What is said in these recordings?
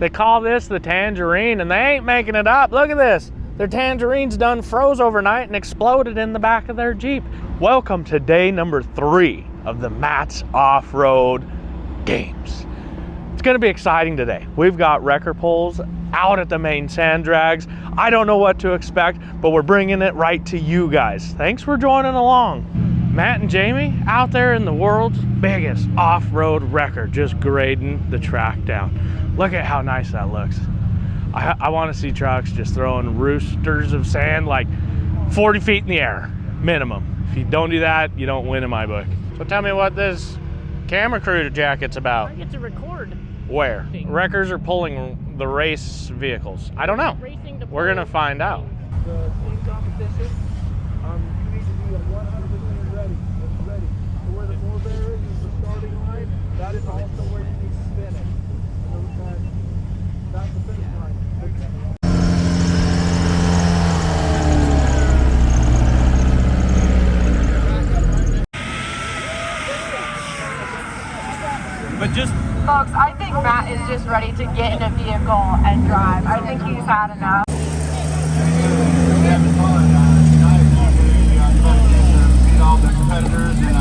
They call this the Tangerine, and they ain't making it up. Look at this. Their Tangerine's done froze overnight and exploded in the back of their Jeep. Welcome to day number 3 of the Matt's Off-Road Games. It's gonna be exciting today. We've got wrecker pulls out at the main sand drags. I don't know what to expect, but we're bringing it right to you guys. Thanks for joining along. Matt and Jamie out there in the world's biggest off-road wrecker, just grading the track down. Look at how nice that looks. I want to see trucks just throwing roosters of sand like 40 feet in the air, minimum. If you don't do that, you don't win in my book. So tell me what this camera crew jacket's about. I get to record. Where? Wreckers are pulling the race vehicles. I don't know. We're gonna find out. The team competition, you need to be 100% ready. It's ready. So where the forebear is the starting line, that is also where you need to spin it. That's the finish line. But just Folks, I think Matt is just ready to get in a vehicle and drive. I think he's had enough. All the competitors and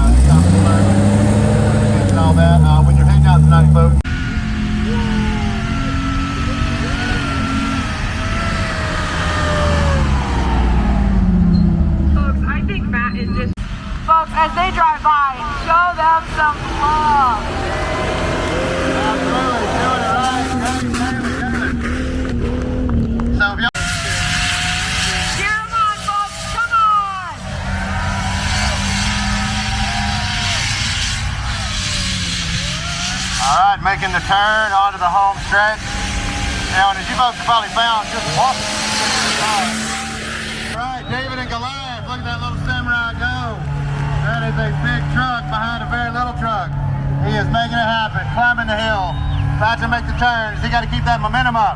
all that. When you're hanging out tonight, folks. Folks, I think Matt is just... Folks, as they drive by, show them some love. Absolutely, doing it right. So if y'all... Cheer them on, folks, come on! All right, making the turn onto the home stretch. Now, and as you folks have probably found, just walking. All right, David and Goliath, look at that little samurai go. That is a big truck behind a very little truck. He is making it happen, climbing the hill, about to make the turns. He got to keep that momentum up.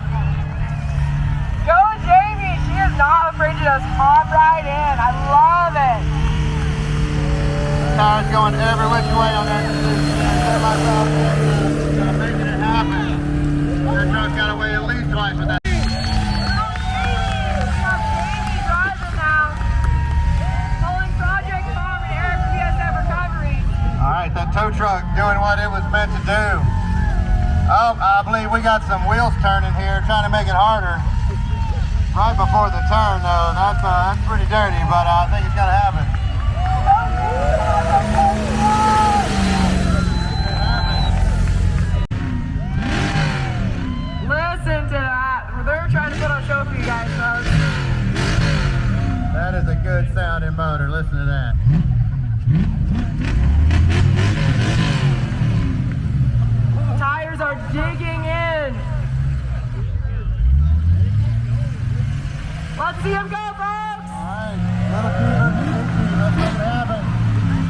Go Jamie, she is not afraid to just hop right in. I love it. Tires going every which way on that. Making it happen. That truck's got to weigh at least twice of that. Alright, that tow truck doing what it was meant to do. Oh, I believe we got some wheels turning here, trying to make it harder. Right before the turn, though. That's pretty dirty, but I think it's going to happen. Listen to that. They're trying to put on a show for you guys, folks. That is a good sounding motor. Listen to that. Tires are digging in. Let's see them go, folks. All right, little Cooper, let's make it happen.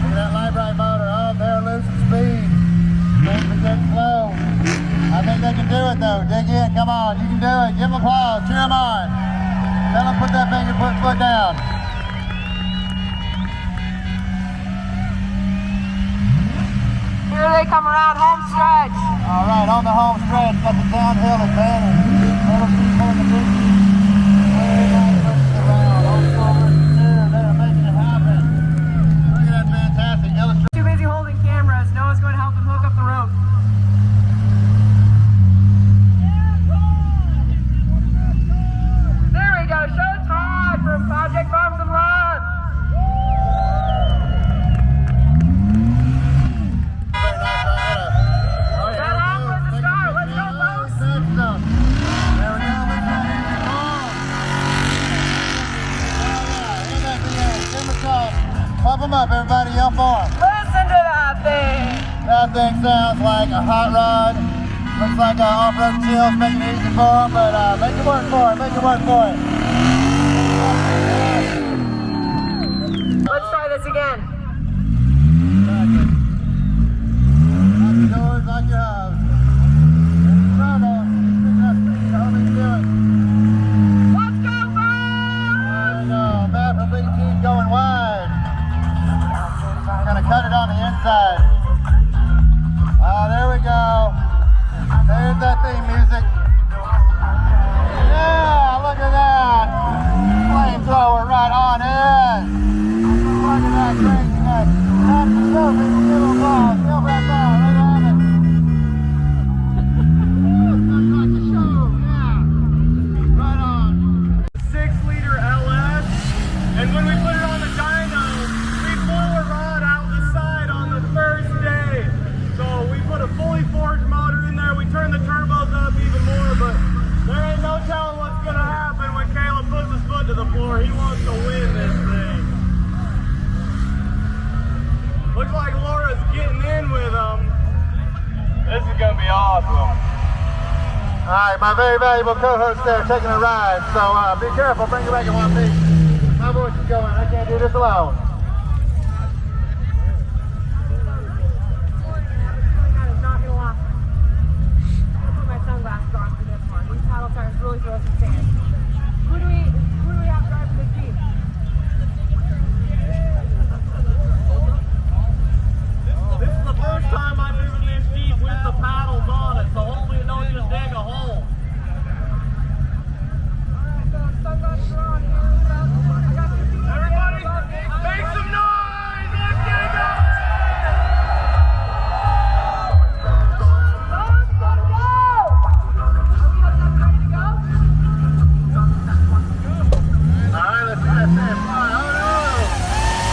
Look at that light bright motor. Oh, they're losing speed. Things are getting slow. I think they can do it, though. Dig in. Come on. You can do it. Give them applause. Cheer them on. Tell them put that foot down. Here they come around home stretch. All right, on the home stretch, got the downhill advantage. Little people in the bushes. Everybody pushes around. Old Silver, they're making it happen. Look at that fantastic illustration. Too busy holding cameras. Noah's going to help them hook up the rope. There we go. Showtime from Project Farms and Love. Pump them up, everybody, yell for them. Listen to that thing. That thing sounds like a hot rod. Looks like off-road chills, making it easy for them, but make it work for it, make it work for it. Let's try this again. Lock your doors, lock your hose. Turbo, help me do it. Let's go, folks! I know, Matt from Big Team going wide. Gonna cut it on the inside. There we go. There's that theme music. This is gonna be awesome. All right, my very valuable co-host there taking a ride, so be careful, bring it back in one piece. My voice is going, I can't do this alone. Not gonna lie. I'm gonna put my sunglasses on for this one. These paddle tires really throw some sand. Who do we have driving this Jeep? This is the first time I've driven this Jeep with the paddles on it, so hopefully it don't just dig a hole. Alright, so sunglasses are on here. I got your feet. Everybody, make some noise! Let's get it going! Alright, let's see that sand fly. Oh no!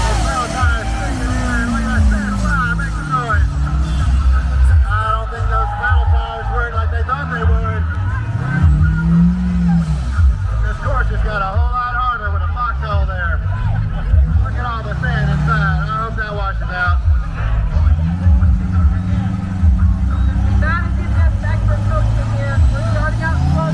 Those paddle tires sticking in. Look at that sand fly. Make some noise. I don't think those paddle tires work like they thought they would. This course just got a whole lot harder with a foxhole there. Look at all the sand inside. I hope that washes out. Matt is getting us back for coaching here. We're starting out slow.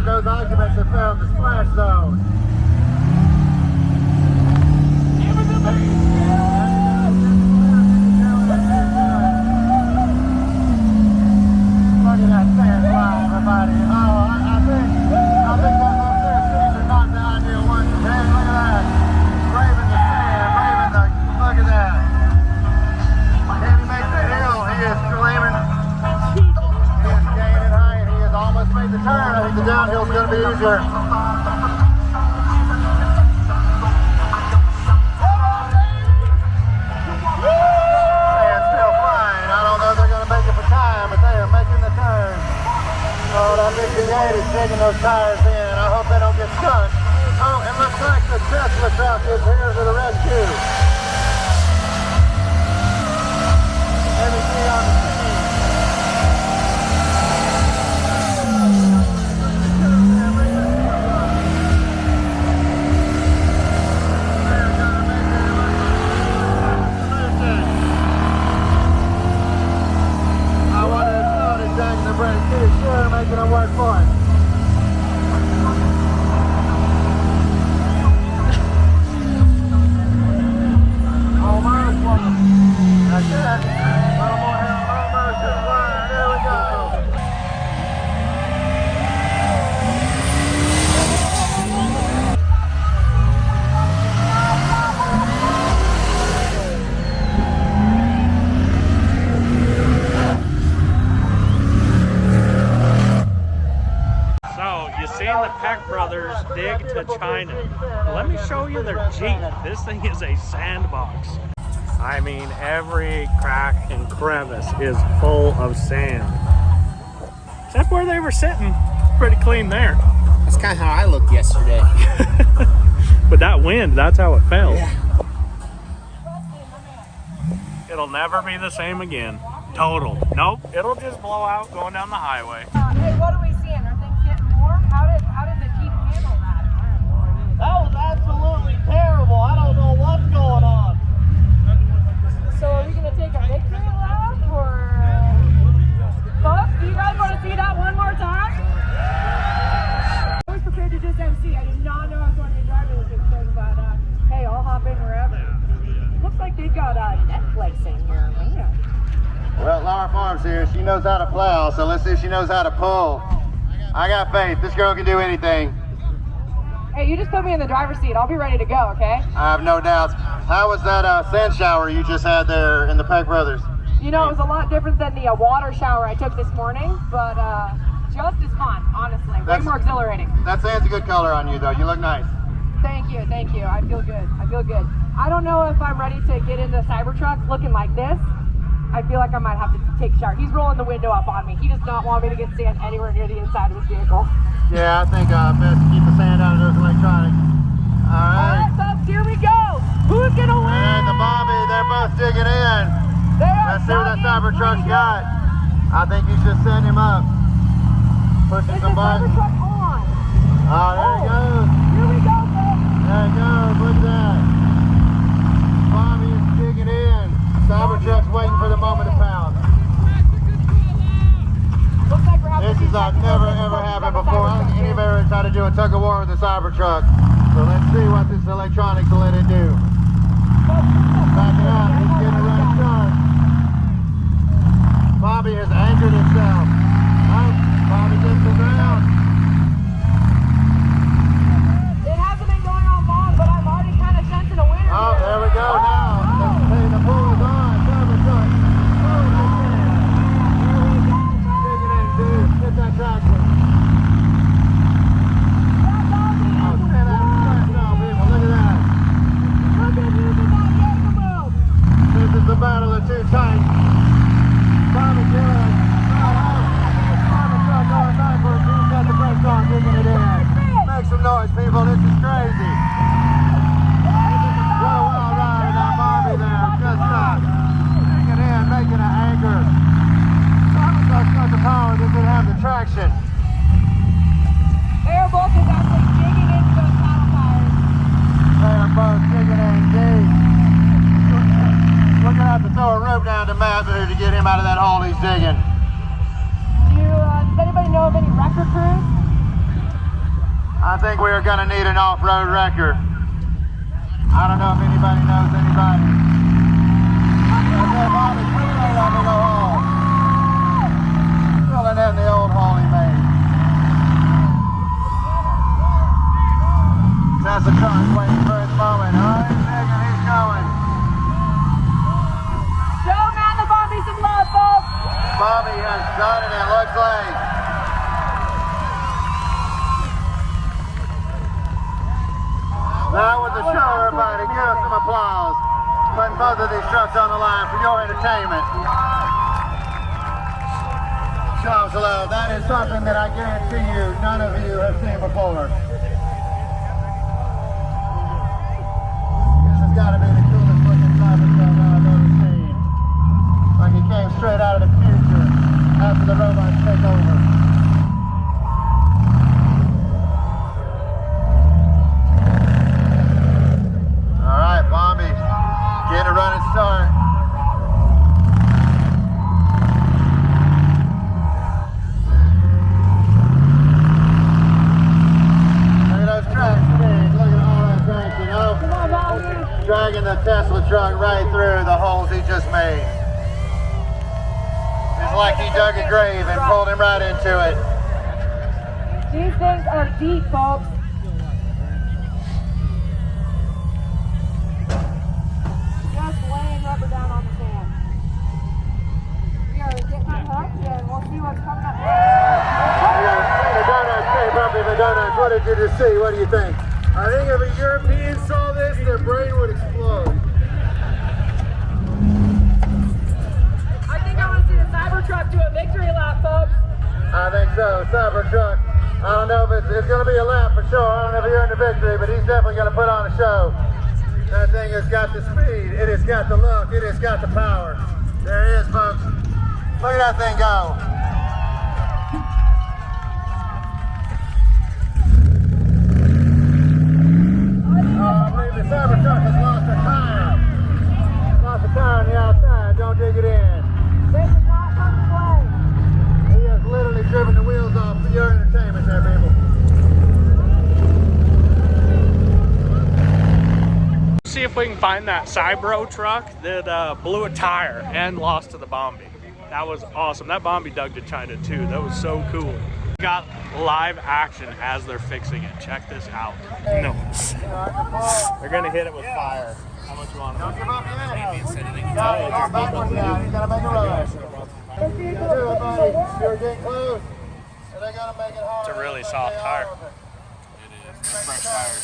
Those occupants have found the splash zone. Look at that sand fly, everybody. Oh, I think those upstairs seats are not the ideal ones. Hey, look at that. Braving the sand, look at that. Can he make the hill? He is slamming. He is gaining height. He has almost made the turn. I think the downhill's going to be easier. Sand's still flying. I don't know if they're going to make it for time, but they are making the turn. Oh, that big V8 is digging those tires in. I hope they don't get stuck. Oh, it looks like the Tesla truck is here to the rescue. Everything on the scene. Sure, making it work for it. Almost one. That's it. A little more here. Almost just one. There we go. The Peck brothers dig to China. Let me show you their Jeep. This thing is a sandbox. I mean, every crack and crevice is full of sand. Except where they were sitting. Pretty clean there. That's kind of how I looked yesterday. But that wind, that's how it felt. Yeah. It'll never be the same again. Total. Nope. It'll just blow out going down the highway. Hey, what are we seeing? Are things getting warm? How did the Jeep handle that? That was absolutely terrible. I don't know what's going on. So are we going to take a victory lap or... Folks, do you guys want to see that one more time? I was prepared to just MC. I did not know I was going to be driving with this thing, but hey, I'll hop in wherever. Looks like they've got Netflix in here. Man. Well, Laura Farms here. She knows how to plow, so let's see if she knows how to pull. I got faith. This girl can do anything. Hey, you just put me in the driver's seat. I'll be ready to go, okay? I have no doubts. How was that sand shower you just had there in the Peck Brothers? You know, it was a lot different than the water shower I took this morning, but just as fun, honestly. Way more exhilarating. That sand's a good color on you, though. You look nice. Thank you, thank you. I feel good. I feel good. I don't know if I'm ready to get into the Cybertruck looking like this. I feel like I might have to take a shower. He's rolling the window up on me. He does not want me to get sand anywhere near the inside of his vehicle. Yeah, I think best to keep the sand out of those electronics. All right. All right, folks, here we go. Who's gonna win? And the Bobby, they're both digging in. They are Let's see what that dug in Cybertruck's pretty got. good. I think you should send him up. Pushing Is the some buttons. Cybertruck on? Oh, there it goes. Here we go, folks. There it goes. Look at that. Bobby is digging in. Cybertruck's waiting for the moment to pounce. Looks like we're having This a few has technical never difficulties ever on happened the before. I don't think Cybertruck anybody here. ever tried to do a tug of war with a Cybertruck. So let's see what this electronics will let it do. Back it up. He's getting a running start. Bobby has anchored himself. Oh, Bobby gets the ground. It hasn't been going on long, but I'm already kind of sensing a winner. Oh, here. there we go now. Hey, the pull is on. Cybertruck. Oh, digging in, dude. Get that traction. Oh, stand out of the now, people. Look at that. Look at you, the move. This is the battle of two titans. Bobby Dillon. Cybertruck going backwards. He's got the brakes on, digging it in. Make some noise, people. This is crazy. Whoa, all right. Now Bobby there. Just stop. Digging in, making an anchor. Cybertruck's got the power. They could have the traction. They are both is actually digging into those paddle tires. They are both digging in deep. We're going to have to throw a rope down to Matt here to get him out of that hole he's digging. Does anybody know of any record crews? I think we are going to need an off-road wrecker. I don't know if anybody knows anybody. Okay, Bobby, put it right under the hole. Filling in the old hole he made. That's the truck waiting for his moment. All right, digging, he's going. Show man the Bobby some love, folks. Bobby has done it, it looks like. That was a show, everybody. Give us some applause. Putting both of these trucks on the line for your entertainment. Show us love. That is something that I guarantee you none of you have seen before. This has got to be the coolest looking Cybertruck I've ever seen. Like it came straight out of the future after the robots take over. All right, Bobby, getting a running start. Look at those tracks, Steve. Look at all that traction. Oh, Come on, Bobby. dragging the Tesla truck right through the holes he just made. It's like he dug a grave and pulled him right into it. These things are deep, folks. Just laying rubber down on the sand. We are getting unhooked and we'll see what's coming up next. The donuts, hey Bumpy, the donuts, what did you just see? What do you think? I think if a European saw this, their brain would explode. I think I want to see the Cybertruck do a victory lap, folks. I think so, Cybertruck. I don't know if it's going to be a lap for sure. I don't know if he earned a victory, but he's definitely going to put on a show. That thing has got the speed, it has got the look, it has got the power. There he is, folks. Look at that thing go. I believe the Cybertruck has lost a tire. Lost a tire on the outside, don't dig it in. This is not fun to play. He has literally driven the wheels off for your entertainment there, people. See if we can find that Cybro truck that blew a tire and lost to the Bombi. That was awesome. That Bombi dug to China too. That was so cool. Got live action as they're fixing it. Check this out. No. They're gonna hit it with fire. How much you want? Don't give up yet. He's got backwards now. He's got to make a run. Do it, buddy. You're getting close. And they're going to make it hard. It's a really soft tire. It is. Fresh tires.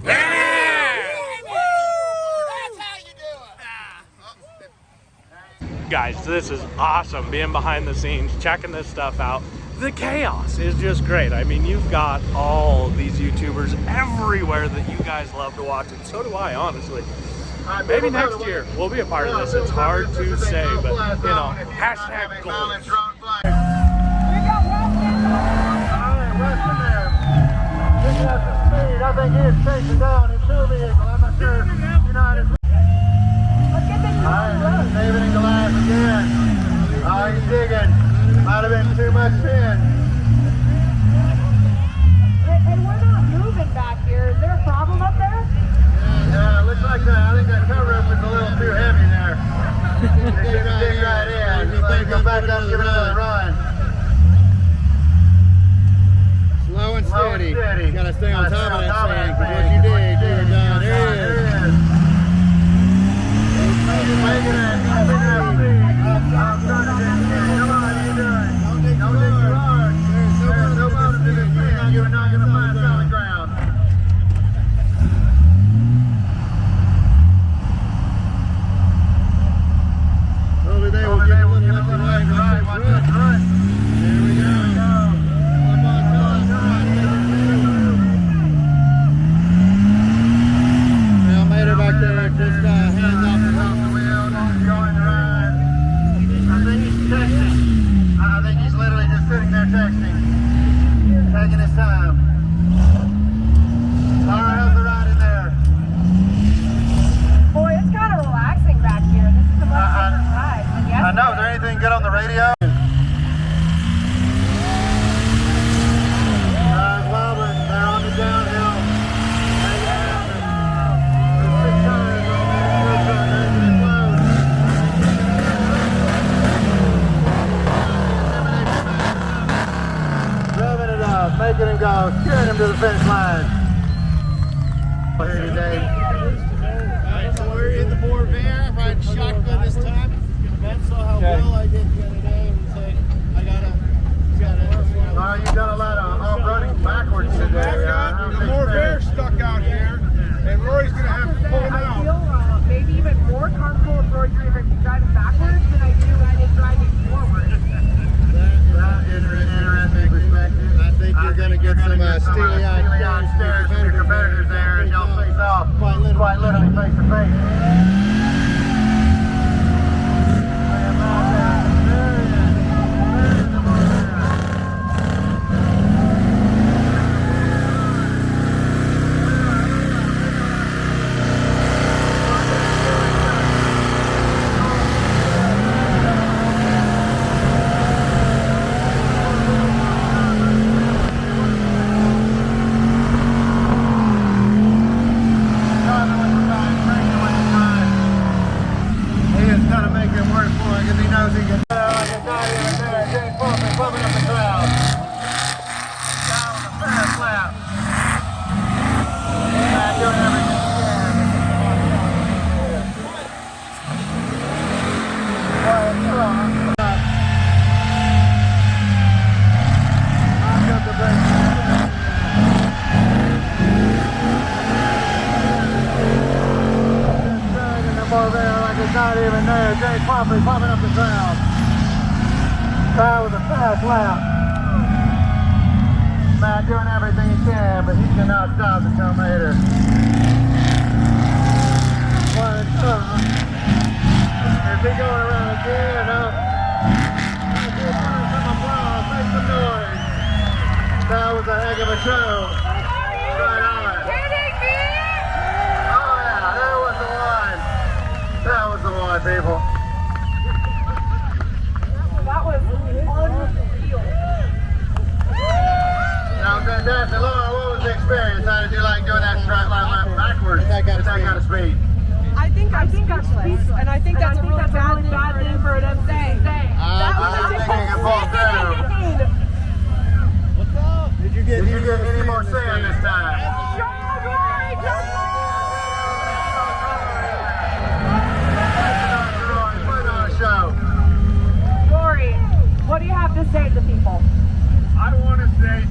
Brand new. That's how you do it. Guys, this is awesome being behind the scenes, checking this stuff out. The chaos is just great. I mean, you've got all these YouTubers everywhere that you guys love to watch, and so do I, honestly. Maybe next year we'll be a part of this. It's hard to say, but you know, hashtag goals. I think he is chasing down his two vehicle. I'm not sure. United. Alright, David and Goliath again. Oh, he's digging. Might have been too much in. And we're not moving back here. Is there a problem up there? Yeah, looks like that. I think that cover roof is a little too heavy there. They should dig right in. So you come back up and give it another run. Slow and steady. You gotta stay on top of that thing, because once you dig, you're done. There it is. Making it. I'm trying to get in. Come on, you doing? Don't dig too hard. There's no bonus in this thing. You're not going to find solid ground. Over there, we'll give a little left and right. Watch that front. There we go. Up on top. Well, made it back there. Just hands off the wheel. I think he's literally just sitting there texting, taking his time. Alright, how's the ride in there? Boy, it's kind of relaxing back here. This is a much different ride than yesterday. I know, is there anything good on the radio? Wobbling, they're on the downhill. Making him go, steering him to the finish line. Here today. Alright, so we're in the Borvere, riding shotgun this time. Ben saw how well I did the other day and said, You've done a lot of off-roading backwards today. The more bear stuck out here, and Rory's going to have to pull him I out. feel maybe even more comfortable with Roy driving backwards than I do in driving forward. That is an interesting perspective. I think you're going to get some steely-eyed stares from your competitors there, and y'all face off quite literally face to face. Not even there. Jay Poppy popping up the ground. That was a fast lap. Matt doing everything he can, but he cannot stop the Terminator. Is he going around again? Some applause. Make some noise. That was a heck of a show. Right on. Oh yeah, there was the one. That was the one, people. That was unreal. Now, fantastic. Laura, what was the experience? How did you like doing that straight line lap backwards? That kind of speed. I think I'm speechless, and I think that's a really bad thing for an MC to say. I think you can pull through. What's up? Did you get any more sand this time? Rory, what do you have to say to people? I want to say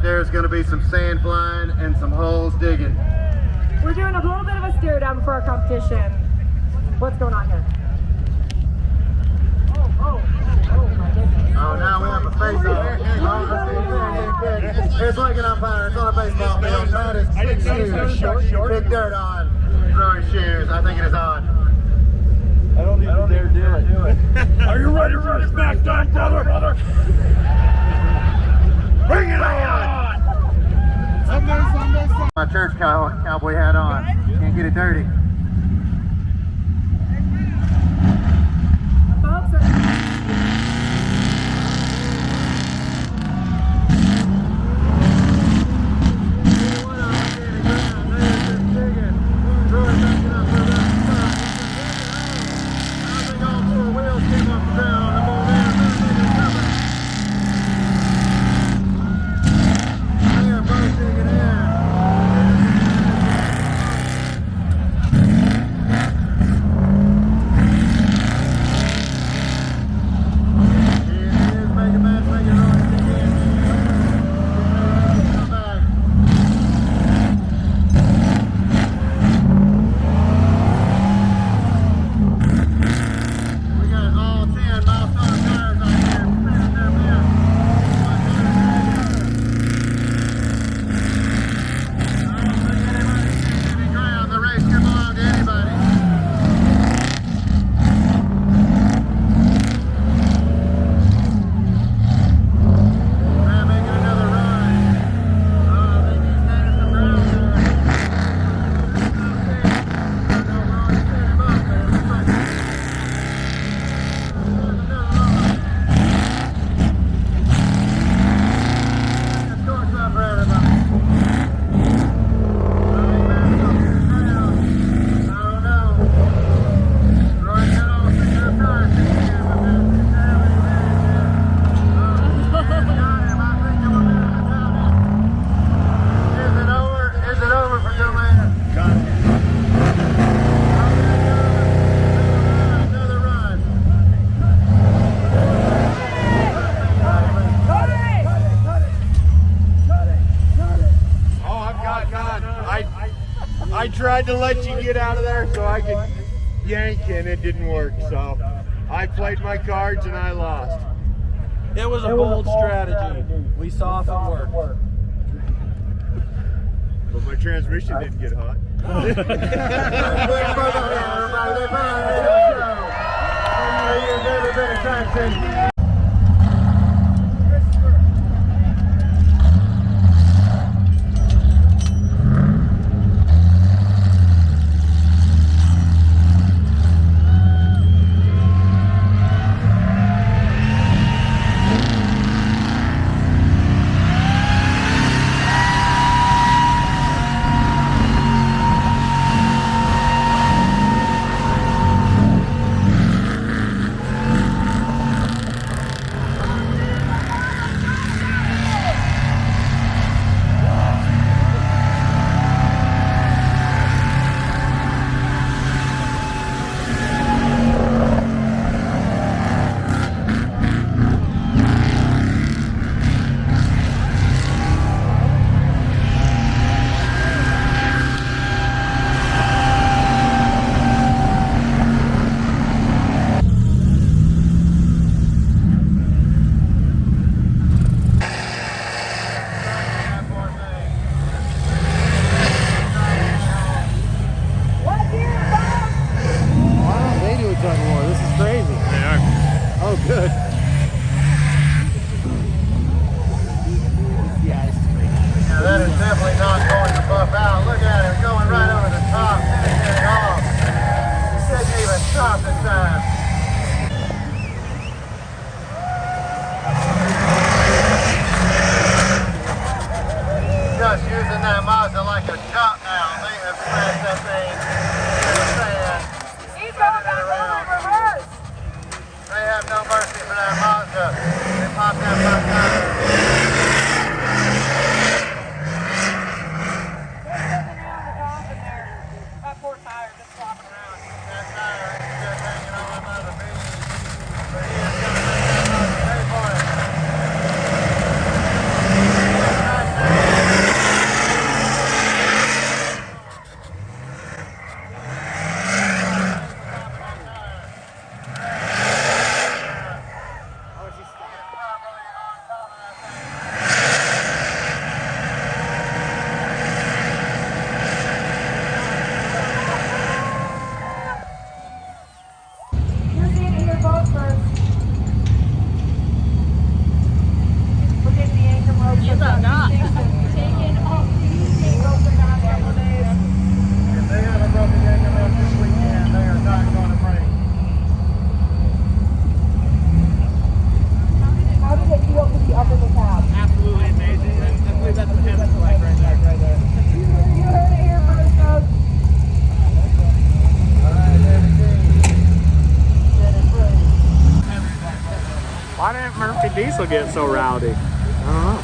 there's going to be some sand flying and some holes digging. We're doing a little bit of a stare down before our competition. What's going on here? Oh my goodness. Oh, now we have a face off. It's like an umpire. It's on a baseball field. Matt is big shoes. Big dirt on. Throwing shoes. I think it is on. I don't even dare do it. Are you ready for this back down, brother? Bring it on! My church cowboy hat on. Can't get it dirty. I tried to let you get out of there so I could yank, and it didn't work. So I played my cards and I lost. It was a bold strategy. We saw if it worked. But my transmission didn't get hot. Diesel get so rowdy? I don't know.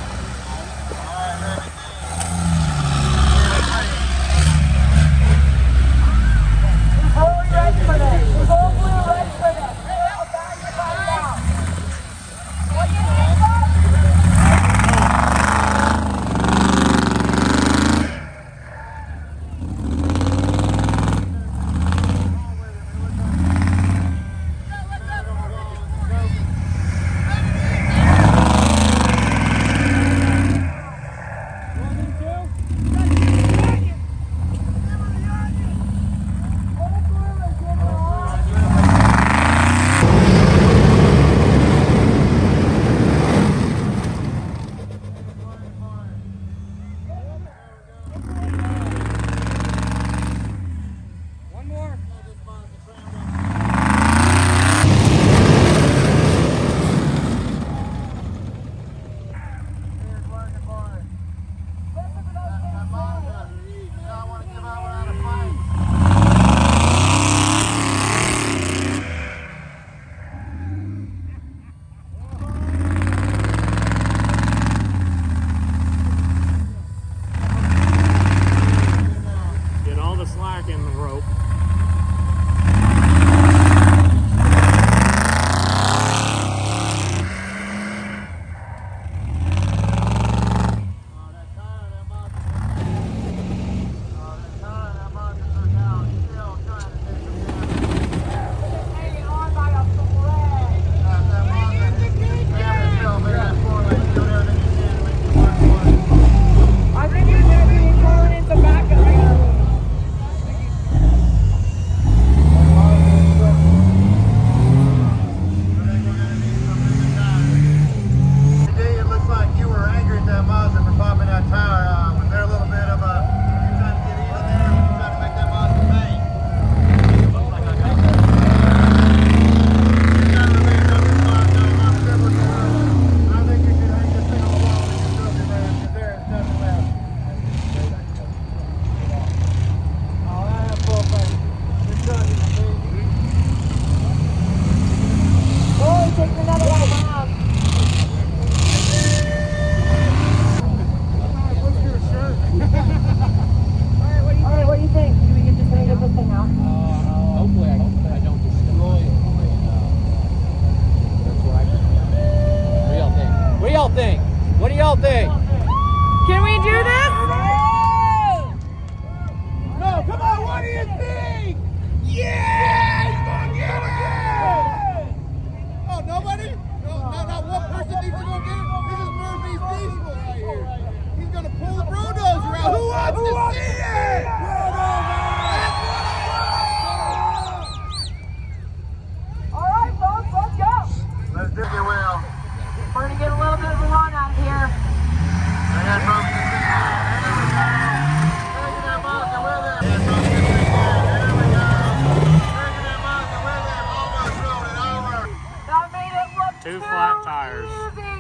Two flat tires.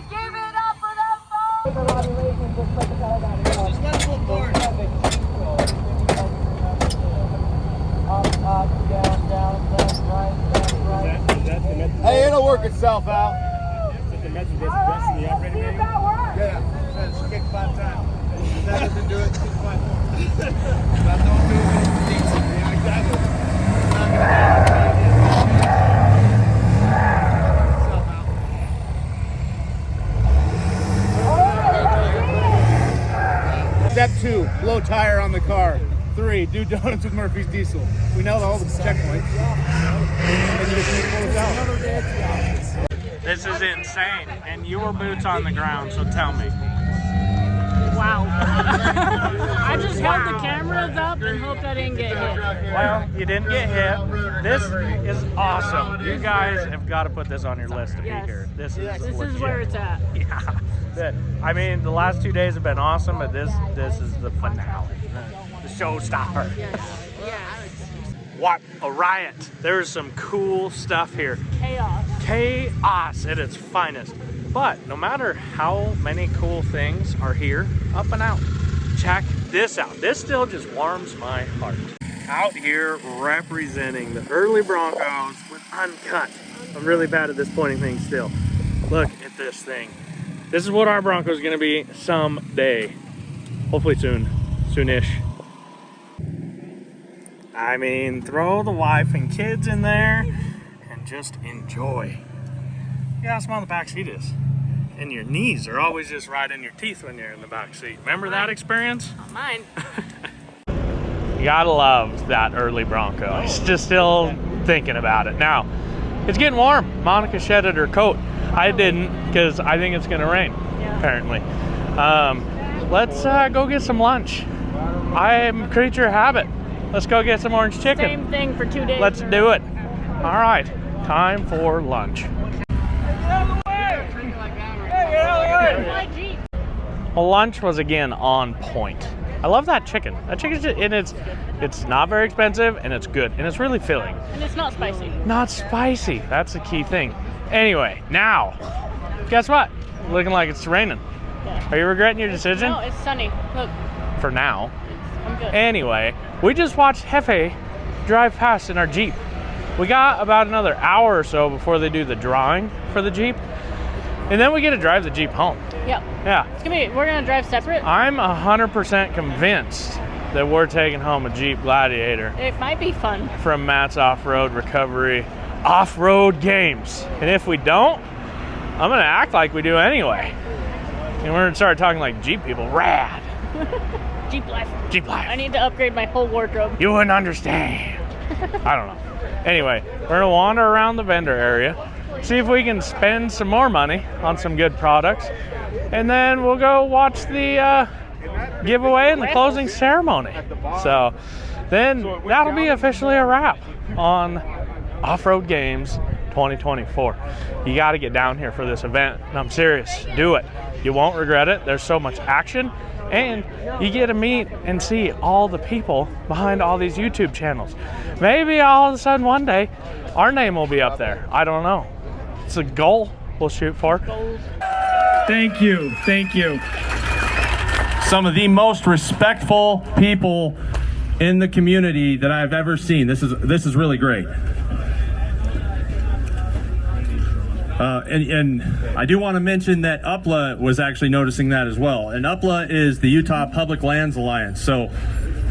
Give it up for them folks! Just let it go forward. Up, down, left, right. Hey, it'll work itself out. Yeah, just kick 5 times. If that doesn't do it, kick 5 more. If that don't do it, yeah, exactly. It's not gonna happen. Step 2, blow tire on the car. 3, do donuts with Murphy's Diesel. We know all the checkpoints. And you just need to pull us out. This is insane. And your boots on the ground, so tell me. Wow. I just held the cameras up and hoped I didn't get hit. Well, you didn't get hit. This is awesome. You guys have got to put this on your list to be here. This is where it's at. Yeah. I mean, the last 2 days have been awesome, but this is the finale, the showstopper. Yes. What a riot. There's some cool stuff here. Chaos at its finest. But no matter how many cool things are here, up and out, check this out. This still just warms my heart. Out here representing the early Broncos with uncut. I'm really bad at this pointing thing still. Look at this thing. This is what our Bronco is going to be someday. Hopefully soon. Soonish. I mean, throw the wife and kids in there and just enjoy. Look how small the back seat is. And your knees are always just right in your teeth when you're in the back seat. Remember that experience? Not mine. You gotta love that early Bronco. I'm just still thinking about it. Now, it's getting warm. Monica shedded her coat. I didn't, because I think it's gonna rain, apparently. Let's go get some lunch. I am a creature of habit. Let's go get some orange chicken. Same thing for 2 days. Let's do it. All right, time for lunch. Well, lunch was again on point. I love that chicken. That chicken's just, and it's not very expensive, and it's good, and it's really filling. And it's not spicy. Not spicy. That's the key thing. Anyway, now, guess what? Looking like it's raining. Yeah. Are you regretting your decision? No, it's sunny. Look. For now. I'm good. Anyway, we just watched Jefe drive past in our Jeep. We got about another hour or so before they do the drawing for the Jeep. And then we get to drive the Jeep home. Yep. Yeah. We're gonna drive separate. I'm 100% convinced that we're taking home a Jeep Gladiator It might be fun. from Matt's Off-Road Recovery Off-Road Games. And if we don't, I'm gonna act like we do anyway. And we're gonna start talking like Jeep people. Rad. Jeep life. Jeep life. I need to upgrade my whole wardrobe. You wouldn't understand. I don't know. Anyway, we're gonna wander around the vendor area, see if we can spend some more money on some good products, and then we'll go watch the giveaway and the closing ceremony. So then that'll be officially a wrap on Off-Road Games 2024. You got to get down here for this event, and I'm serious. Do it. You won't regret it. There's so much action, and you get to meet and see all the people behind all these YouTube channels. Maybe all of a sudden one day our name will be up there. I don't know. It's a goal we'll shoot for. Thank you. Thank you. Some of the most respectful people in the community that I've ever seen. This is really great. And I do want to mention that UPLA was actually noticing that as well. And UPLA is the Utah Public Lands Alliance. So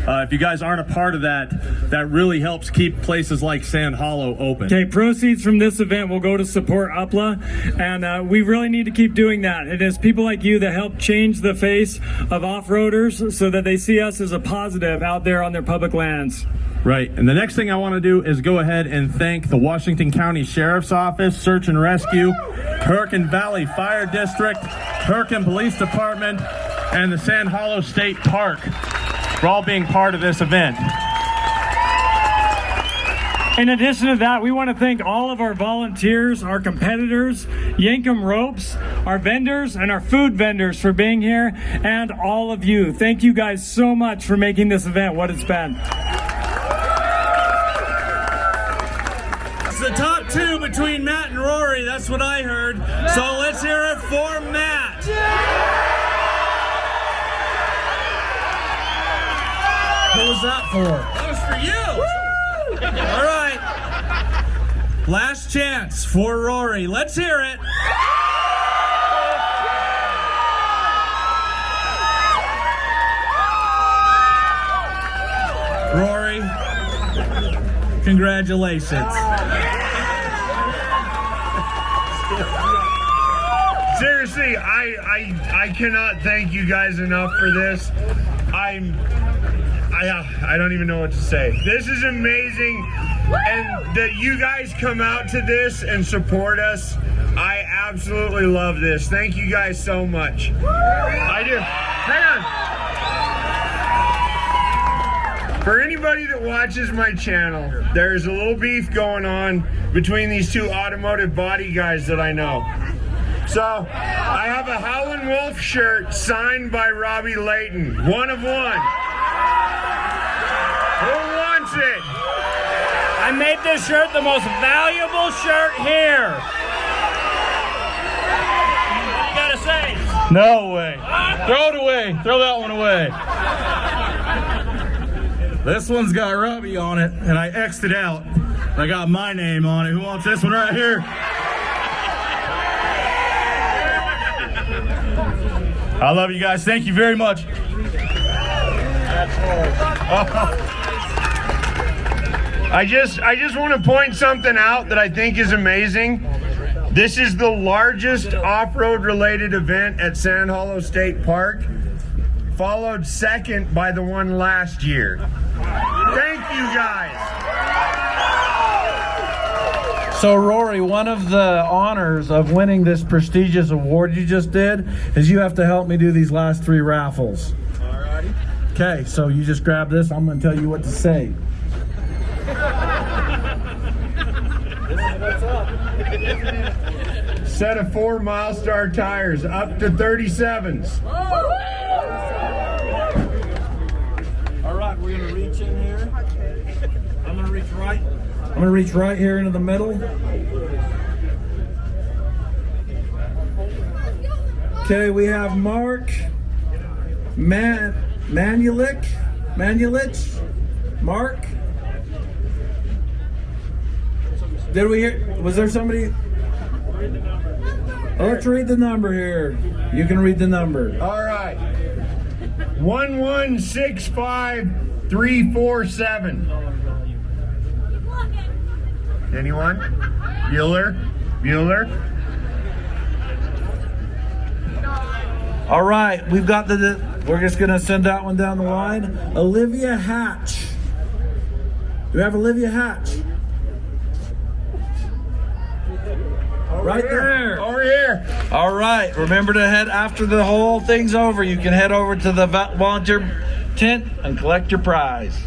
if you guys aren't a part of that, that really helps keep places like Sand Hollow open. Okay, proceeds from this event will go to support UPLA, and we really need to keep doing that. It is people like you that help change the face of off-roaders so that they see us as a positive out there on their public lands. Right, and the next thing I want to do is go ahead and thank the Washington County Sheriff's Office, Search and Rescue, Hurricane Valley Fire District, Hurricane Police Department, and the Sand Hollow State Park for all being part of this event. In addition to that, we want to thank all of our volunteers, our competitors, Yankum Ropes, our vendors, and our food vendors for being here, and all of you. Thank you guys so much for making this event what it's been. The top two between Matt and Rory, that's what I heard. So let's hear it for Matt. What was that for? That was for you. All right. Last chance for Rory. Let's hear it. Rory, congratulations. Seriously, I cannot thank you guys enough for this. I don't even know what to say. This is amazing, and that you guys come out to this and support us. I absolutely love this. Thank you guys so much. I do. Hang on. For anybody that watches my channel, there's a little beef going on between these two automotive body guys that I know. So, I have a Howlin' Wolf shirt signed by Robbie Layton. One of one. Who wants it? I made this shirt the most valuable shirt here. What you gotta say? No way. Throw it away. Throw that one away. This one's got Robbie on it, and I X'd it out. I got my name on it. Who wants this one right here? I love you guys. Thank you very much. I just want to point something out that I think is amazing. This is the largest off-road related event at Sand Hollow State Park, followed second by the one last year. Thank you guys. So Rory, one of the honors of winning this prestigious award you just did is you have to help me do these last 3 raffles. Alrighty. Okay, so you just grab this. I'm going to tell you what to say. Set of 4 Milestar tires up to 37s. All right, we're going to reach in here. I'm going to reach right. I'm going to reach right here into the middle. Okay, we have Mark Manulich. Mark. Did we hear? Was there somebody? Let's read the number here. You can read the number. All right. 1165347. Anyone? Bueller? All right, we've got we're just gonna send that one down the line. Olivia Hatch. Do we have Olivia Hatch? Right there. Over here. All right, remember to head after the whole thing's over. You can head over to the volunteer tent and collect your prize.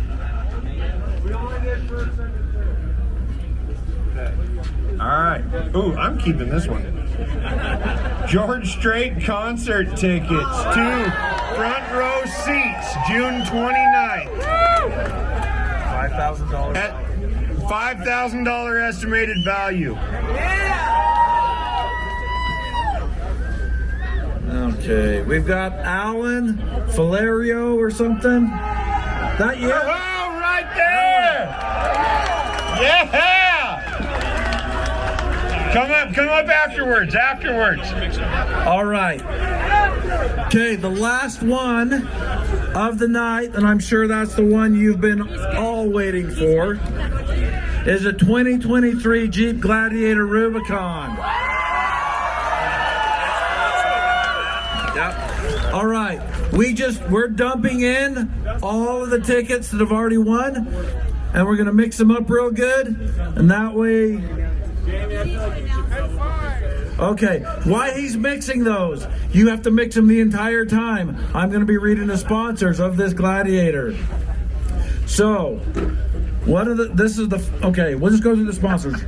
All right. Ooh, I'm keeping this one. George Strait concert tickets, 2 front row seats, June 29th. $5,000. At $5,000 estimated value. Okay, we've got Alan Valerio or something. That you? Oh, right there! Yeah! Come up afterwards. All right. Okay, the last one of the night, and I'm sure that's the one you've been all waiting for, is a 2023 Jeep Gladiator Rubicon. Yep. All right, we're dumping in all of the tickets that have already won, and we're gonna mix them up real good, and that way. Okay, while he's mixing those, you have to mix them the entire time. I'm going to be reading the sponsors of this Gladiator. So, okay, we'll just go through the sponsors.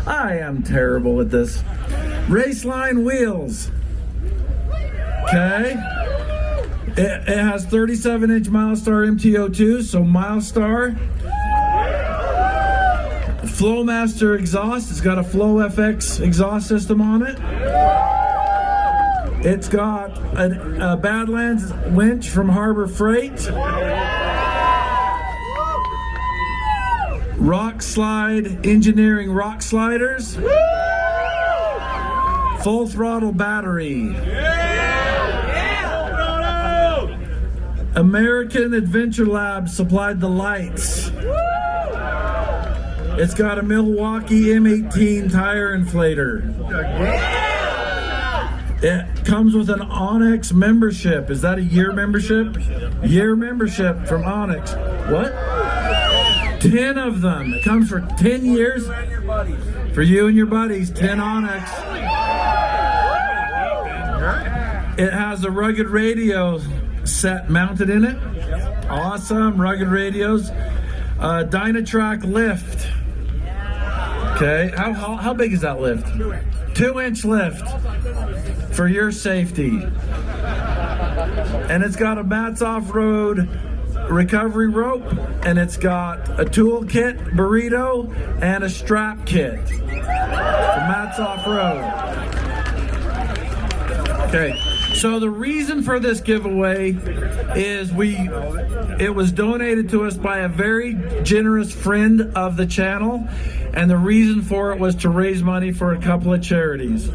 I am terrible at this. Raceline Wheels. Okay. It has 37-inch Milestar MTO2, so Milestar. Flowmaster exhaust. It's got a Flow FX exhaust system on it. It's got a Badlands winch from Harbor Freight. Rock Slide Engineering rock sliders. Full throttle battery. American Adventure Lab supplied the lights. It's got a Milwaukee M18 tire inflator. It comes with an Onyx membership. Is that a year membership? Year membership from Onyx. What? 10 of them. It comes for 10 years. For you and your buddies, 10 Onyx. It has a rugged radio set mounted in it. Awesome, rugged radios. Dynatrack lift. Okay, how big is that lift? 2-inch lift for your safety. And it's got a Matt's Off-Road recovery rope, and it's got a tool kit, burrito, and a strap kit for Matt's Off-Road. Okay, so the reason for this giveaway is it was donated to us by a very generous friend of the channel, and the reason for it was to raise money for a couple of charities.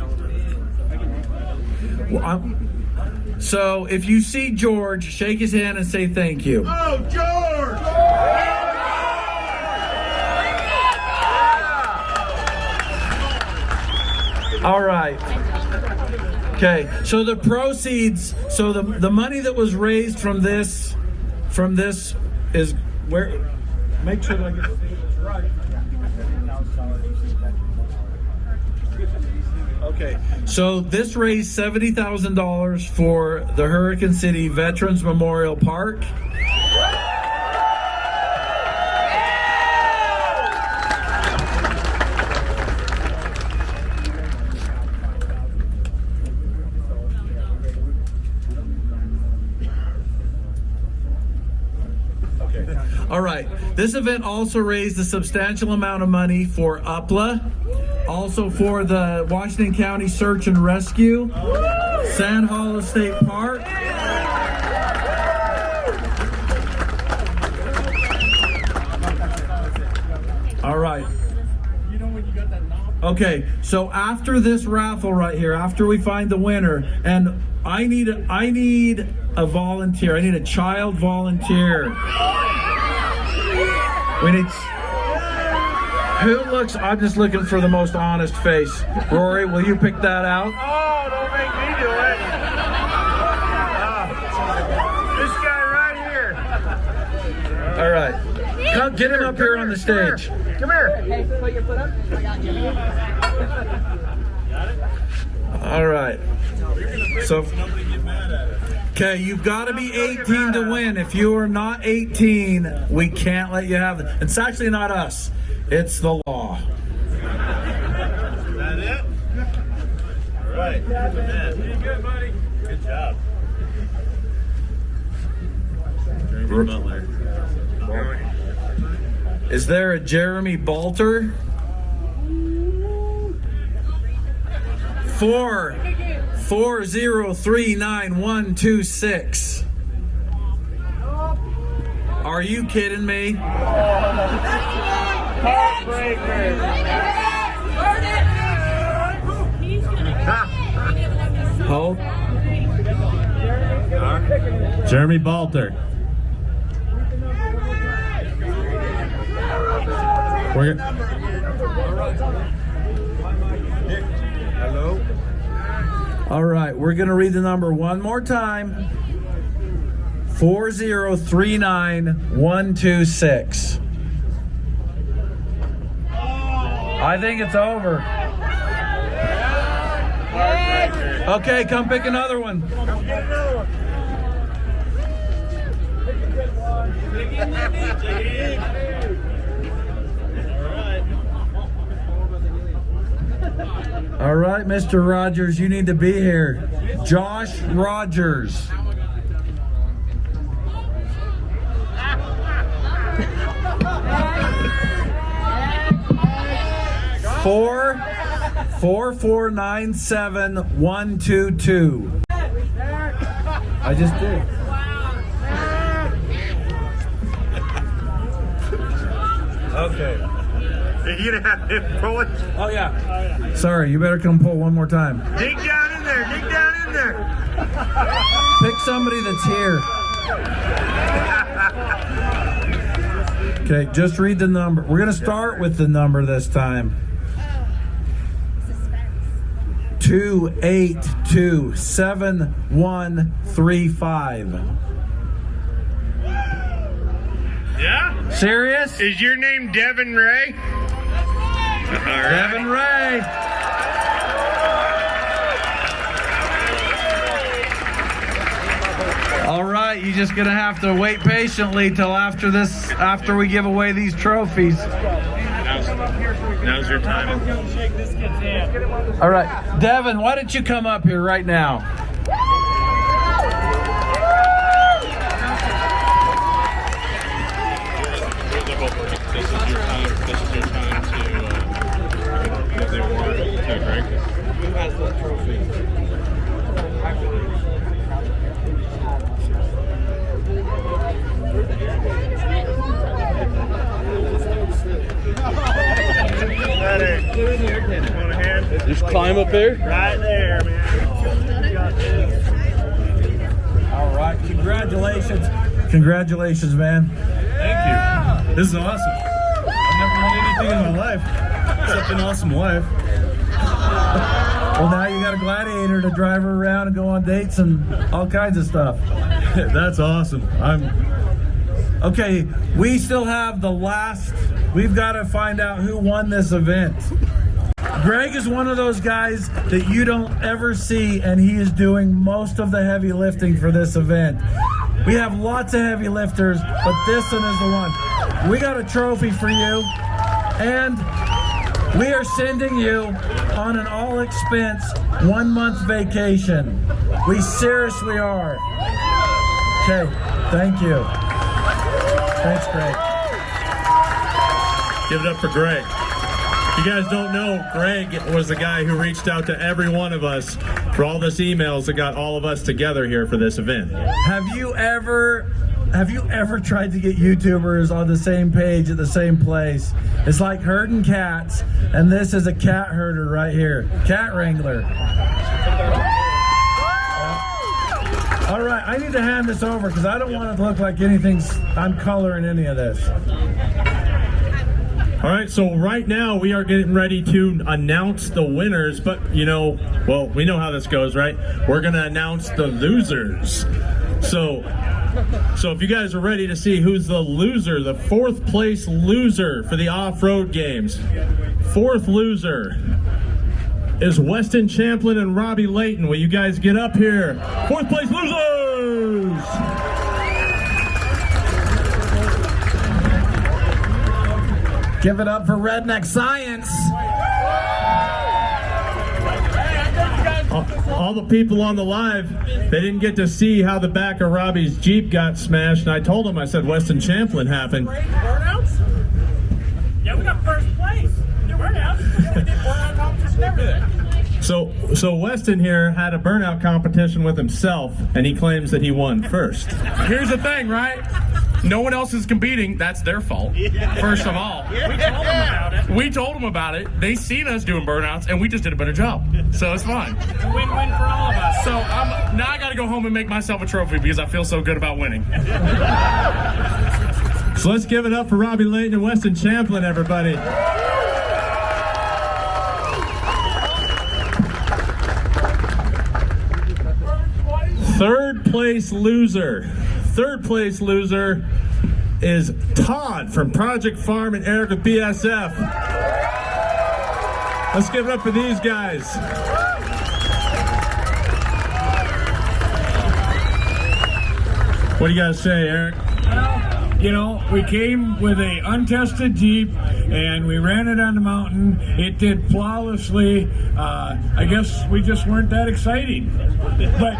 Well, So if you see George, shake his hand and say thank you. Oh, George! All right. Okay. So the proceeds, so the money that was raised from this is where, make sure that I get this right. Okay. So this raised $70,000 for the Hurricane City Veterans Memorial Park. All right. This event also raised a substantial amount of money for UPLA, also for the Washington County Search and Rescue, Sand Hollow State Park. All right. Okay, so after this raffle right here, after we find the winner, and I need a volunteer. I need a child volunteer. We need. Who looks? I'm just looking for the most honest face. Rory, will you pick that out? Oh, don't make me do it. This guy right here. All right. Come, get him up here on the stage. Come here. Hey, put your foot up. I got you. All right. So, okay, you've got to be 18 to win. If you are not 18, we can't let you have it. It's actually not us. It's the law. Is that it? All right. Pretty good, buddy. Good job. Jeremy Butler. Is there a Jeremy Balter? 4039126. Are you kidding me? Hold. Jeremy Balter. Hello. All right, we're going to read the number one more time. 4039126. I think it's over. Okay, come pick another one. All right, Mr. Rogers, you need to be here. Josh Rogers. Four 4497122. I just did. Okay. Are you gonna have him pull it? Oh yeah. Sorry, you better come pull one more time. Dig down in there. Dig down in there. Pick somebody that's here. Okay, just read the number. We're gonna start with the number this time. 2827135. Yeah? Serious? Is your name Devin Ray? All right. Devin Ray. All right, you're just gonna have to wait patiently till after we give away these trophies. Now's your time. All right, Devin, why don't you come up here right now? This is your time to give the award to Broncos. Who has that trophy? Just climb up there. Right there, man. You got this. Congratulations. Congratulations, man. Thank you. This is awesome. I've never won anything in my life except an awesome wife. Well, now you got a gladiator to drive her around and go on dates and all kinds of stuff. That's awesome. Okay, we still have the last. We've got to find out who won this event. Greg is one of those guys that you don't ever see, and he is doing most of the heavy lifting for this event. We have lots of heavy lifters, but this one is the one. We got a trophy for you, and we are sending you on an all-expense 1-month vacation. We seriously are. Okay, thank you. Thanks, Greg. Give it up for Greg. If you guys don't know, Greg was the guy who reached out to every one of us for all this emails that got all of us together here for this event. Have you ever tried to get YouTubers on the same page at the same place? It's like herding cats, and this is a cat herder right here. Cat wrangler. All right, I need to hand this over because I don't want it to look like I'm coloring any of this. All right, so right now we are getting ready to announce the winners, but we know how this goes, right? We're gonna announce the losers. So if you guys are ready to see who's the loser, the 4th place loser for the off-road games. 4th loser is Weston Champlin and Robbie Layton. Will you guys get up here? 4th place losers! Give it up for Redneck Science. All the people on the live, they didn't get to see how the back of Robbie's Jeep got smashed, and I told them, I said Weston Champlin happened. Burnouts? Yeah, we got first place. Burnouts. We did burnout competition and everything. So Weston here had a burnout competition with himself, and he claims that he won first. Here's the thing, right? No one else is competing. That's their fault. First of all. We told them about it. They seen us doing burnouts, and we just did a better job. So it's fine. Win-win for all of us. So now I got to go home and make myself a trophy because I feel so good about winning. So let's give it up for Robbie Layton and Weston Champlin, everybody. Third place loser is Todd from Project Farm and Eric with BSF. Let's give it up for these guys. What do you guys say, Eric? We came with a untested Jeep and we ran it on the mountain. It did flawlessly. I guess we just weren't that exciting. But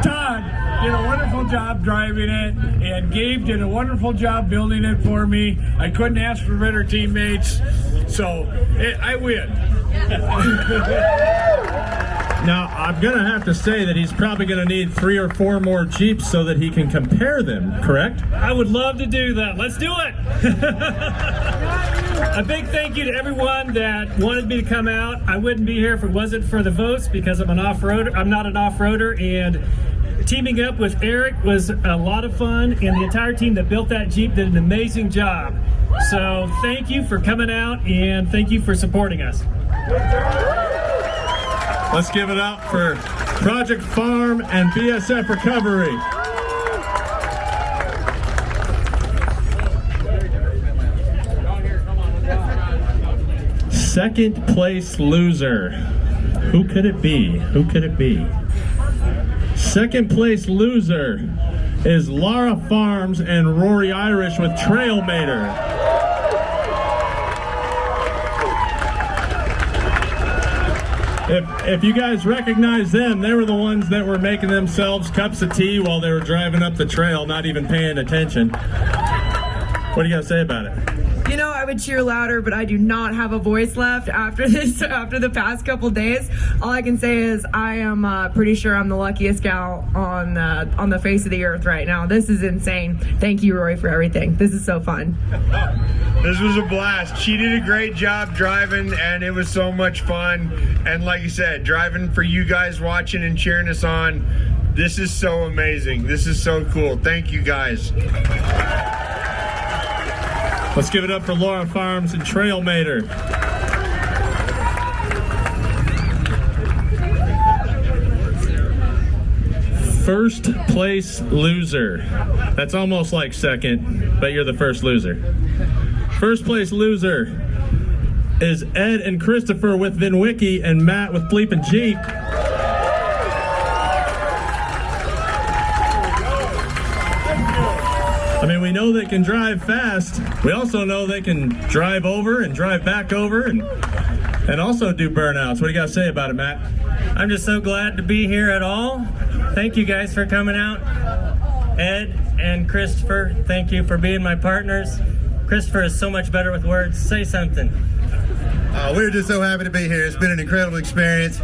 Todd did a wonderful job driving it, and Gabe did a wonderful job building it for me. I couldn't ask for better teammates, so I win. Now, I'm going to have to say that he's probably going to need 3 or 4 more Jeeps so that he can compare them, correct? I would love to do that. Let's do it. A big thank you to everyone that wanted me to come out. I wouldn't be here if it wasn't for the votes because I'm an off-roader. I'm not an off-roader, and teaming up with Eric was a lot of fun, and the entire team that built that Jeep did an amazing job. So thank you for coming out, and thank you for supporting us. Let's give it up for Project Farm and BSF Recovery. Second place loser. Who could it be? Who could it be? Second place loser is Lara Farms and Rory Irish with Trailmater. If you guys recognize them, they were the ones that were making themselves cups of tea while they were driving up the trail, not even paying attention. What do you guys say about it? I would cheer louder, but I do not have a voice left after the past couple days. All I can say is I am pretty sure I'm the luckiest gal on the face of the earth right now. This is insane. Thank you, Roy, for everything. This is so fun. This was a blast. She did a great job driving, and it was so much fun. And like you said, driving for you guys watching and cheering us on, This is so amazing. This is so cool. Thank you guys. Let's give it up for Laura Farms and Trailmater. First place loser. That's almost like second, but you're the first loser. First place loser is Ed and Christopher with VinWiki and Matt with Bleepin' Jeep. I mean, we know they can drive fast. We also know they can drive over and drive back over and also do burnouts. What do you got to say about it, Matt? I'm just so glad to be here at all. Thank you guys for coming out. Ed and Christopher, thank you for being my partners. Christopher is so much better with words. Say something. We're just so happy to be here. It's been an incredible experience.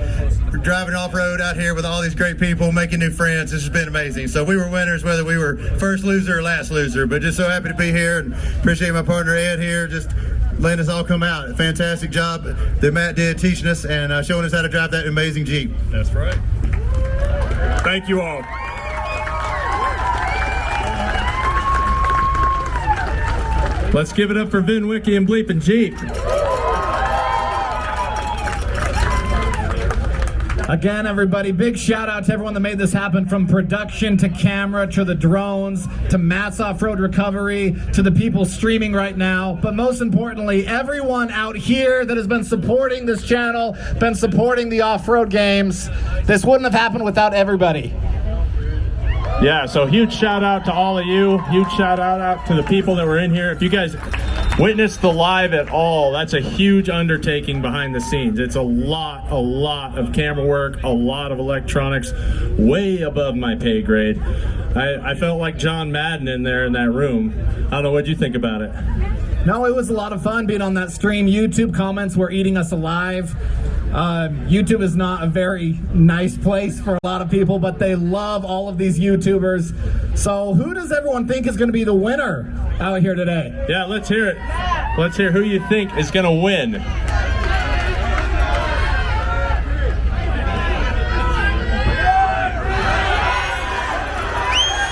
We're driving off-road out here with all these great people, making new friends. This has been amazing. So we were winners, whether we were first loser or last loser, but just so happy to be here and appreciate my partner Ed here just letting us all come out. A fantastic job that Matt did teaching us and showing us how to drive that amazing Jeep. That's right. Thank you all. Let's give it up for VinWiki and Bleepin' Jeep. Again, everybody, big shout out to everyone that made this happen, from production to camera to the drones to Matt's off-road recovery to the people streaming right now. But most importantly, everyone out here that has been supporting this channel, been supporting the off-road games. This wouldn't have happened without everybody. Yeah, so huge shout out to all of you. Huge shout out to the people that were in here. If you guys witnessed the live at all, that's a huge undertaking behind the scenes. It's a lot of camera work, a lot of electronics, way above my pay grade. I felt like John Madden in there in that room. I don't know, what'd you think about it? No, it was a lot of fun being on that stream. YouTube comments were eating us alive. YouTube is not a very nice place for a lot of people, but they love all of these YouTubers. So who does everyone think is going to be the winner out here today? Yeah, let's hear it. Let's hear who you think is going to win.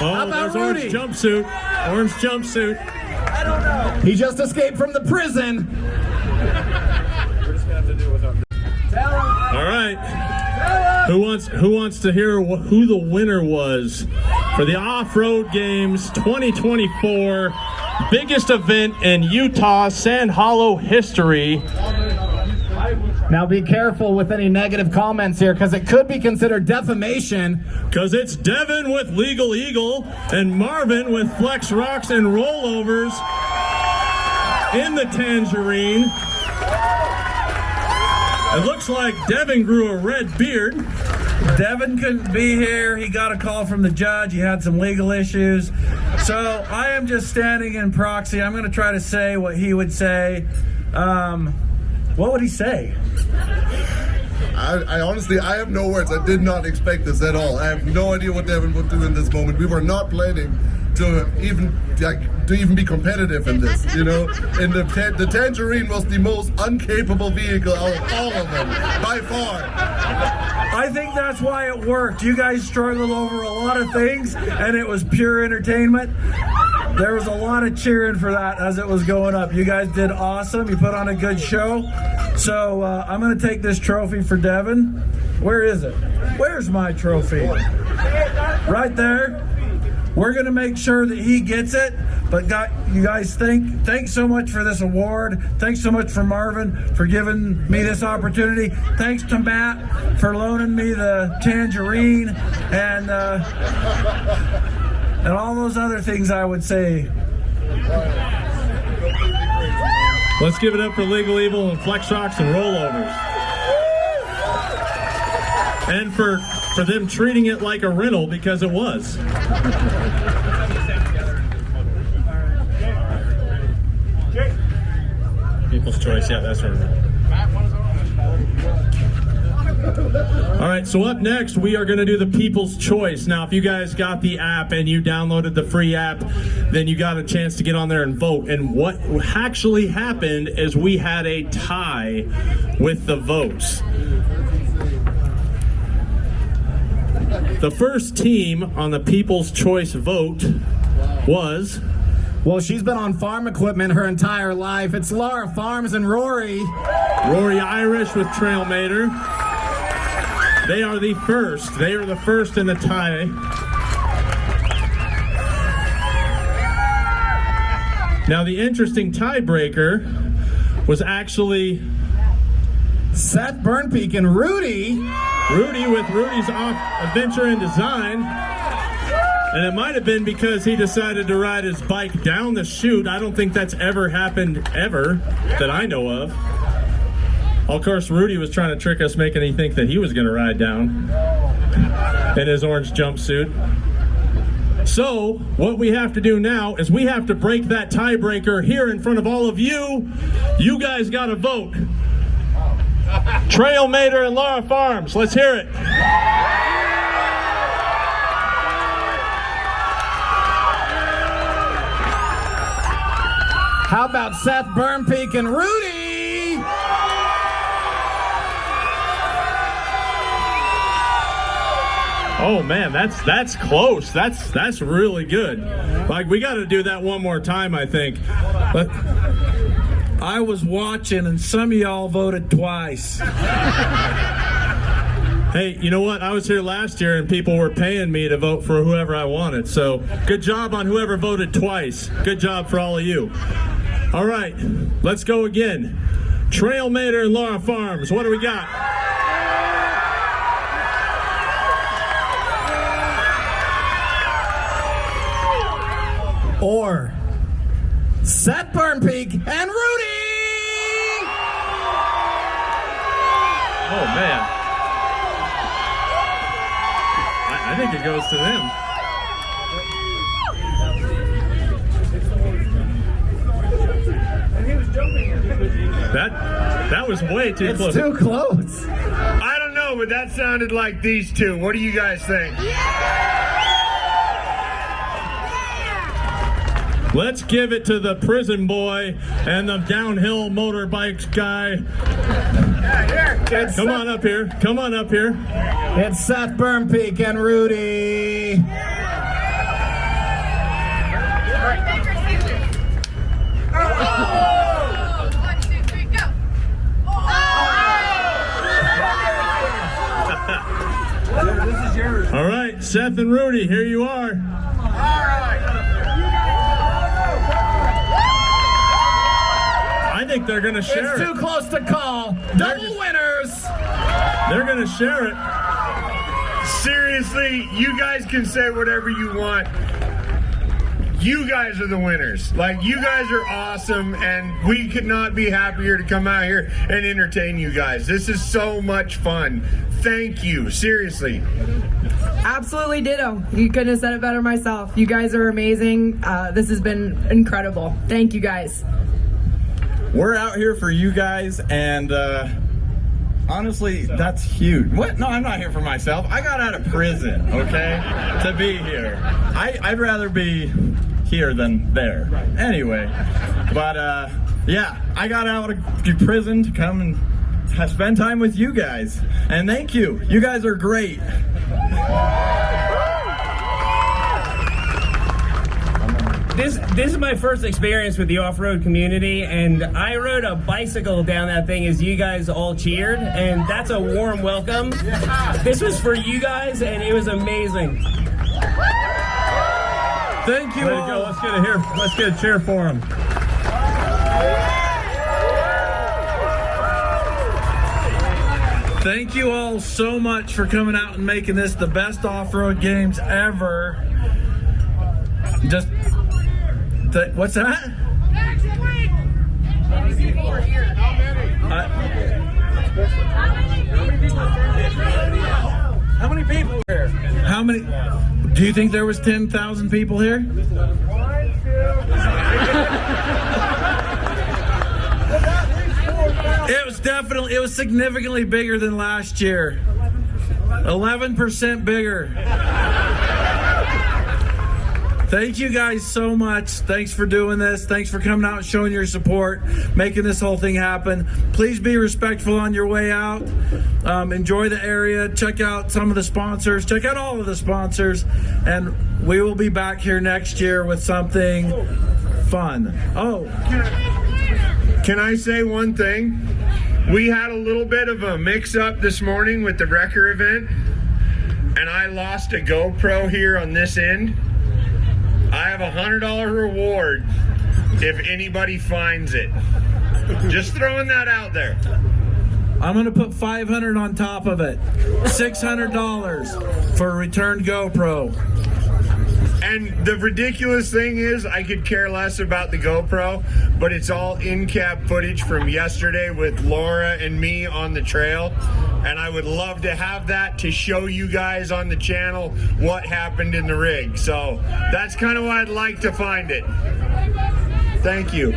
Oh, there's Rudy? orange jumpsuit. Orange jumpsuit. I don't know. He just escaped from the prison. All right. Who wants to hear who the winner was for the Off-Road Games 2024, biggest event in Utah Sand Hollow history? Now be careful with any negative comments here, because it could be considered defamation. Because it's Devin with Legal Eagle and Marvin with Flex Rocks and Rollovers in the Tangerine. It looks like Devin grew a red beard. Devin couldn't be here. He got a call from the judge. He had some legal issues. So I am just standing in proxy. I'm going to try to say what he would say. What would he say? I honestly, I have no words. I did not expect this at all. I have no idea what Devin would do in this moment. We were not planning to even be competitive in this, you know. And the Tangerine was the most incapable vehicle out of all of them, by far. I think that's why it worked. You guys struggled over a lot of things, and it was pure entertainment. There was a lot of cheering for that as it was going up. You guys did awesome. You put on a good show. So I'm going to take this trophy for Devin. Where is it? Where's my trophy? Right there. We're going to make sure that he gets it. But you guys, thanks so much for this award. Thanks so much for Marvin for giving me this opportunity. Thanks to Matt for loaning me the Tangerine and all those other things I would say. Let's give it up for Legal Evil and Flex Rocks and Rollovers. And for them treating it like a rental, because it was. People's Choice, yeah, that's right. All right, so up next, we are going to do the People's Choice. Now, if you guys got the app and you downloaded the free app, then you got a chance to get on there and vote. And what actually happened is we had a tie with the votes. The first team on the People's Choice vote was... Well, she's been on farm equipment her entire life. It's Laura Farms and Rory. Rory Irish with Trailmater. They are the first. They are the first in the tie. Now, the interesting tiebreaker was actually Seth Burnpeak and Rudy. Rudy with Rudy's Adventure in Design. And it might have been because he decided to ride his bike down the chute. I don't think that's ever happened, ever, that I know of. Of course, Rudy was trying to trick us, making me think that he was going to ride down in his orange jumpsuit. So, what we have to do now is we have to break that tiebreaker here in front of all of you. You guys got to vote. Trailmater and Laura Farms, let's hear it. How about Seth Burnpeak and Rudy? Oh man, that's close. That's really good. Like, we got to do that one more time, I think. But I was watching, and some of y'all voted twice. hey, you know what? I was here last year, and people were paying me to vote for whoever I wanted. So good job on whoever voted twice. Good job for all of you. All right, let's go again. Trailmater and Laura Farms, what do we got? Or Seth Burnpeak and Rudy! Oh man. I think it goes to them. That was way too close. It's too close. I don't know, but that sounded like these two. What do you guys think? Let's give it to the prison boy and the downhill motorbikes guy. Come on up here. Come on up here. It's Seth Burnpeak and Rudy. All right, Seth and Rudy, here you are. I think they're going to share it. It's too close to call. Double winners. They're going to share it. Seriously, you guys can say whatever you want. You guys are the winners. Like, you guys are awesome, and we could not be happier to come out here and entertain you guys. This is so much fun. Thank you. Seriously. Absolutely ditto. You couldn't have said it better myself. You guys are amazing. This has been incredible. Thank you guys. We're out here for you guys, and honestly, that's huge. What? No, I'm not here for myself. I got out of prison, okay, to be here. I'd rather be here than there. Anyway, but yeah, I got out of prison to come and spend time with you guys, and thank you. You guys are great. This is my first experience with the off-road community, and I rode a bicycle down that thing as you guys all cheered, and that's a warm welcome. This was for you guys, and it was amazing. Thank you all. Go. Let's get a cheer for them. Thank you all so much for coming out and making this the best off-road games ever. Just, what's that? How many people are here? How many people are here? How many? Do you think there was 10,000 people here? It was significantly bigger than last year. 11% bigger. Thank you guys so much. Thanks for doing this. Thanks for coming out and showing your support, making this whole thing happen. Please be respectful on your way out. Enjoy the area. Check out some of the sponsors. Check out all of the sponsors. And we will be back here next year with something fun. Oh. Can I say one thing? We had a little bit of a mix-up this morning with the wrecker event, and I lost a GoPro here on this end. I have a $100 reward if anybody finds it. Just throwing that out there. I'm gonna put $500 on top of it. $600 for a returned GoPro. And the ridiculous thing is, I could care less about the GoPro, but it's all in-cab footage from yesterday with Laura and me on the trail. And I would love to have that to show you guys on the channel what happened in the rig. So that's kind of why I'd like to find it. Thank you.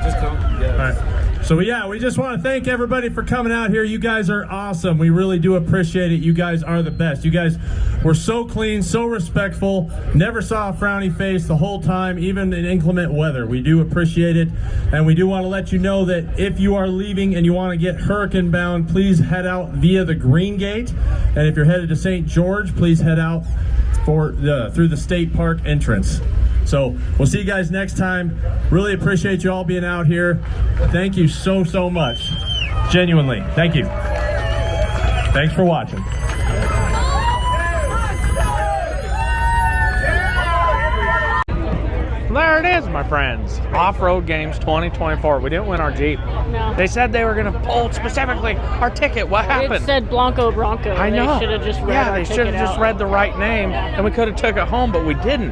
Just come. Yeah. All right. So yeah, we just want to thank everybody for coming out here. You guys are awesome. We really do appreciate it. You guys are the best. You guys were so clean, so respectful. Never saw a frowny face the whole time, even in inclement weather. We do appreciate it. And we do want to let you know that if you are leaving and you want to get hurricane bound, please head out via the Green Gate. And if you're headed to St. George, please head out through the State Park entrance. So we'll see you guys next time. Really appreciate you all being out here. Thank you so much. Genuinely, thank you. Thanks for watching. There it is, my friends. Off-Road Games 2024. We didn't win our Jeep. No. They said they were going to pull specifically our ticket. What happened? It said Blanco Bronco. I know. They should have just read our they should have just read the right name, and we could have took it home, but we didn't.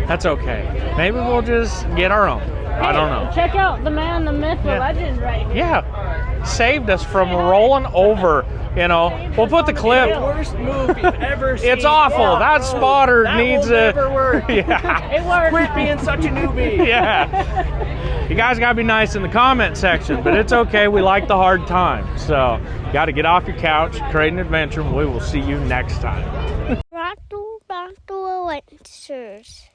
That's okay. Maybe we'll just get our own. I don't know. Check out the man, the myth, the legend right here. Yeah. Saved us from rolling over, you know. We'll put the clip. Worst move you've ever seen. It's awful. That spotter that needs will never work. Yeah. It worked. Quit being such a newbie. Yeah. You guys got to be nice in the comment section, but it's okay. We like the hard times. So, you got to get off your couch, create an adventure, and we will see you next time. Raffle Adventures.